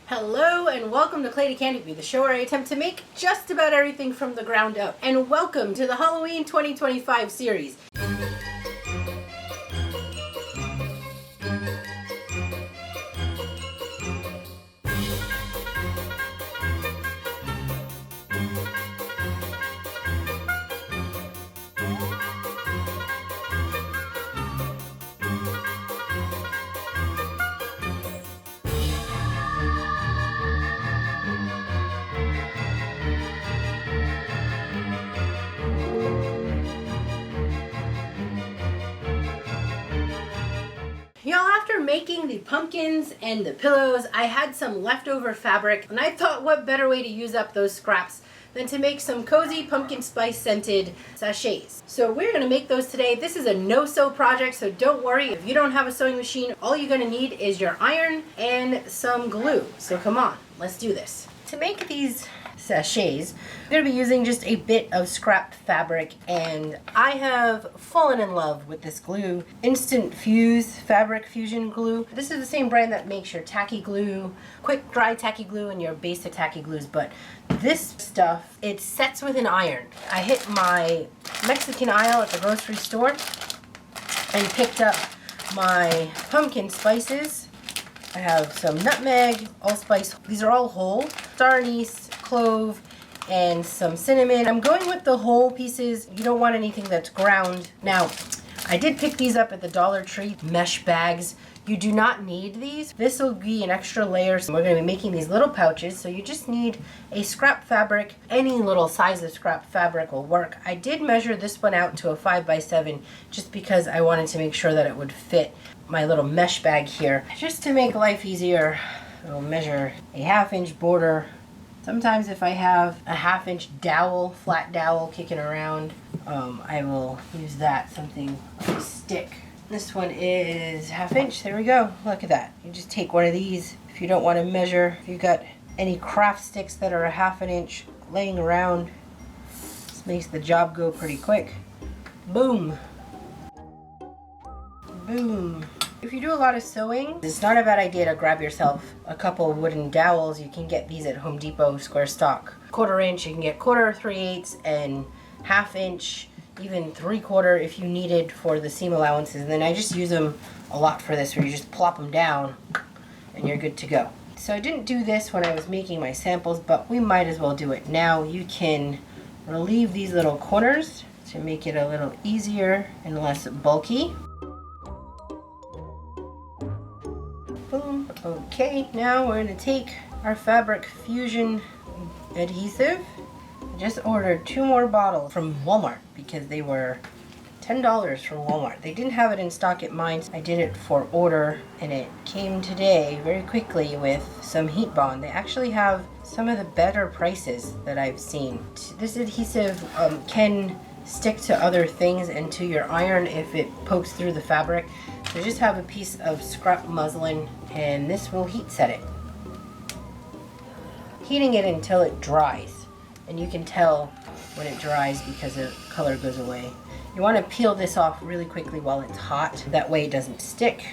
Hello and welcome to Clay to Candy, the show where I attempt to make just about everything from the ground up. And welcome to the Halloween 2025 series. Y'all, after making the pumpkins and the pillows, I had some leftover fabric, and I thought what better way to use up those scraps than to make some cozy pumpkin spice scented sachets. So we're going to make those today. This is a no-sew project, so don't worry. If you don't have a sewing machine, all you're going to need is your iron and some glue. So come on, let's do this. To make these sachets, I'm going to be using just a bit of scrap fabric, and I have fallen in love with this glue, Instant Fuse Fabric Fusion Glue. This is the same brand that makes your tacky glue, quick dry tacky glue, and your basic tacky glues, but this stuff, it sets with an iron. I hit my Mexican aisle at the grocery store and picked up my pumpkin spices. I have some nutmeg, allspice. These are all whole. Star anise, clove, and some cinnamon. I'm going with the whole pieces. You don't want anything that's ground. Now, I did pick these up at the Dollar Tree, mesh bags. You do not need these. This will be an extra layer. So we're going to be making these little pouches. So you just need a scrap fabric. Any little size of scrap fabric will work. I did measure this one out to a 5x7 just because I wanted to make sure that it would fit my little mesh bag here. Just to make life easier, I'll measure a 1/2 inch border. Sometimes if I have a 1/2 inch dowel, flat dowel kicking around, I will use that, something like a stick. This one is 1/2 inch. There we go. Look at that. You just take one of these. If you don't want to measure, if you've got any craft sticks that are a 1/2 inch laying around, this makes the job go pretty quick. Boom. Boom. If you do a lot of sewing, it's not a bad idea to grab yourself a couple wooden dowels. You can get these at Home Depot square stock. 1/4 inch, you can get 1/4, 3/8, and 1/2 inch, even 3/4 if you needed for the seam allowances. And then I just use them a lot for this, where you just plop them down and you're good to go. So I didn't do this when I was making my samples, but we might as well do it now. You can relieve these little corners to make it a little easier and less bulky. Boom. Okay, now we're going to take our Fabric Fusion adhesive. I just ordered 2 more bottles from Walmart because they were $10 from Walmart. They didn't have it in stock at mine. I did it for order, and it came today very quickly with some heat bond. They actually have some of the better prices that I've seen. This adhesive can stick to other things and to your iron if it pokes through the fabric. So just have a piece of scrap muslin, and this will heat set it. Heating it until it dries, and you can tell when it dries because the color goes away. You want to peel this off really quickly while it's hot. That way it doesn't stick.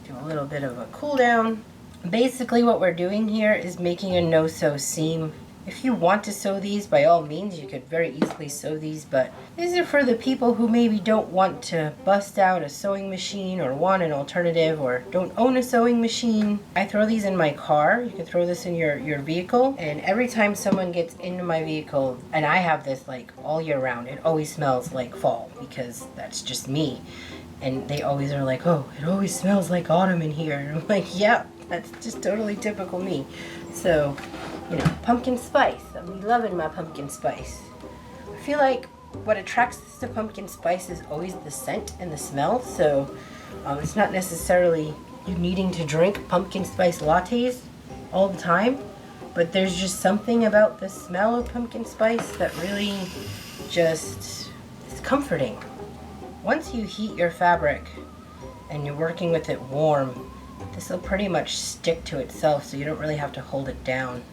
Do a little bit of a cool down. Basically what we're doing here is making a no-sew seam. If you want to sew these, by all means, you could very easily sew these, but these are for the people who maybe don't want to bust out a sewing machine or want an alternative or don't own a sewing machine. I throw these in my car. You can throw this in your vehicle, and every time someone gets into my vehicle, and I have this like all year round, it always smells like fall because that's just me. And they always are like, oh, it always smells like autumn in here. And I'm like, yeah, that's just totally typical me. So, you know, pumpkin spice. I'm loving my pumpkin spice. I feel like what attracts us to pumpkin spice is always the scent and the smell. So it's not necessarily you needing to drink pumpkin spice lattes all the time, but there's just something about the smell of pumpkin spice that really just is comforting. Once you heat your fabric and you're working with it warm, this will pretty much stick to itself, so you don't really have to hold it down.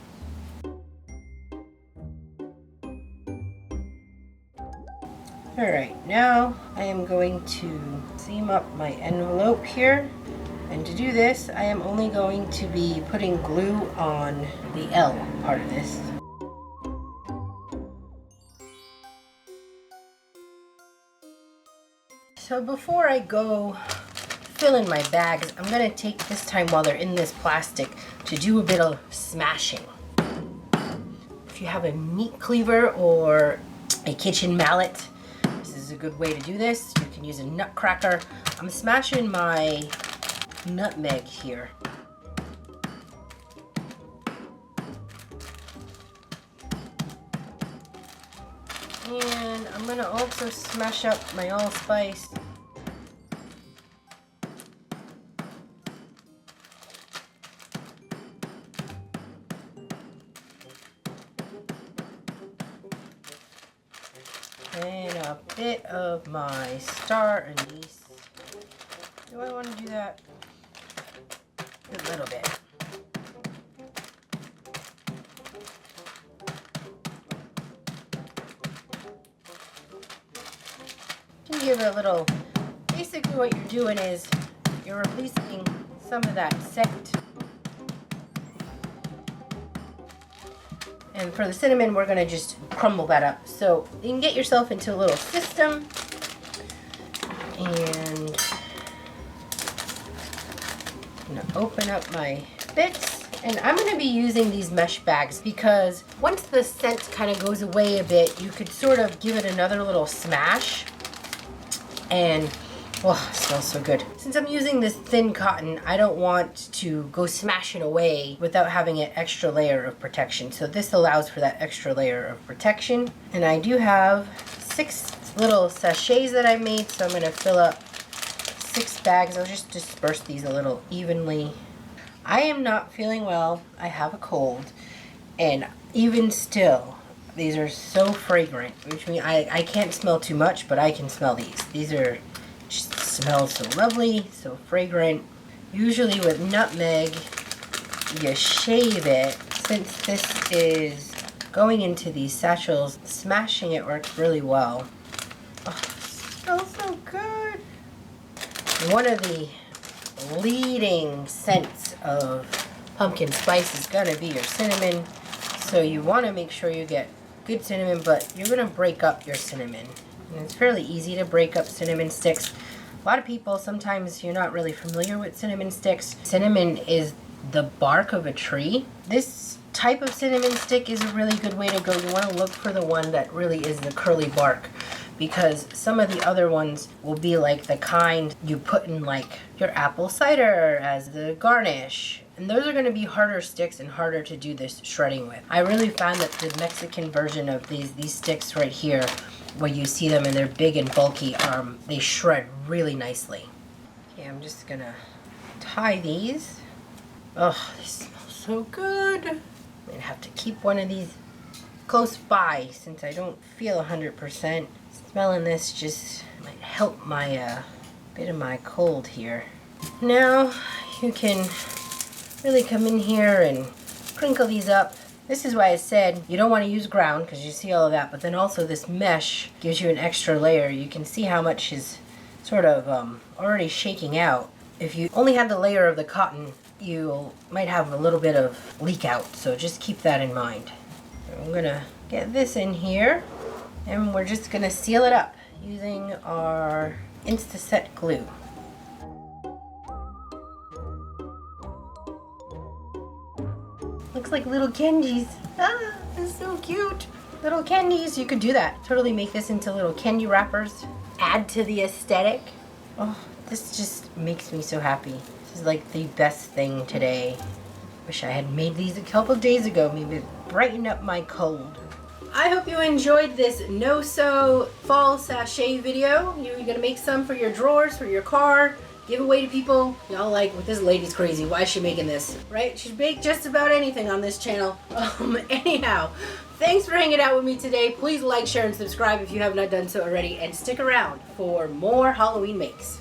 Alright, now I am going to seam up my envelope here. And to do this, I am only going to be putting glue on the L part of this. So before I go fill in my bags, I'm going to take this time while they're in this plastic to do a bit of smashing. If you have a meat cleaver or a kitchen mallet, this is a good way to do this. You can use a nutcracker. I'm smashing my nutmeg here. And I'm going to also smash up my allspice. And a bit of my star anise. Do I want to do that? A little bit. You give it a little, basically what you're doing is you're releasing some of that scent. And for the cinnamon, we're going to just crumble that up. So you can get yourself into a little system. And I'm going to open up my bits. And I'm going to be using these mesh bags because once the scent kind of goes away a bit, you could sort of give it another little smash. And oh, it smells so good. Since I'm using this thin cotton, I don't want to go smashing away without having an extra layer of protection. So this allows for that extra layer of protection. And I do have 6 little sachets that I made, so I'm going to fill up 6 bags. I'll just disperse these a little evenly. I am not feeling well. I have a cold. And even still, these are so fragrant, which means I can't smell too much, but I can smell these. These are just smell so lovely, so fragrant. Usually with nutmeg, you shave it. Since this is going into these satchels, smashing it works really well. Oh, it smells so good. One of the leading scents of pumpkin spice is gonna be your cinnamon. So you wanna make sure you get good cinnamon, but you're gonna break up your cinnamon. And it's fairly easy to break up cinnamon sticks. A lot of people, sometimes you're not really familiar with cinnamon sticks. Cinnamon is the bark of a tree. This type of cinnamon stick is a really good way to go. You want to look for the one that really is the curly bark, because some of the other ones will be like the kind you put in like your apple cider as the garnish. And those are going to be harder sticks and harder to do this shredding with. I really found that the Mexican version of these sticks right here, where you see them and they're big and bulky, they shred really nicely. Okay, I'm just gonna tie these. Oh, they smell so good. I'm gonna have to keep one of these close by since I don't feel 100%. Smelling this just might help my bit of my cold here. Now you can really come in here and crinkle these up. This is why I said you don't want to use ground, because you see all of that, but then also this mesh gives you an extra layer. You can see how much is sort of already shaking out. If you only had the layer of the cotton, you might have a little bit of leak out, so just keep that in mind. I'm gonna get this in here, and we're just gonna seal it up using our Insta-Set glue. Looks like little candies. Ah, that's so cute. Little candies. You could do that. Totally make this into little candy wrappers. Add to the aesthetic. Oh, this just makes me so happy. This is like the best thing today. Wish I had made these a couple days ago. Maybe brighten up my cold. I hope you enjoyed this no-sew fall sachet video. You're gonna make some for your drawers, for your car. Give away to people. Y'all like, well, this lady's crazy. Why is she making this? Right? She's baked just about anything on this channel. Anyhow, thanks for hanging out with me today. Please like, share, and subscribe if you have not done so already. And stick around for more Halloween makes.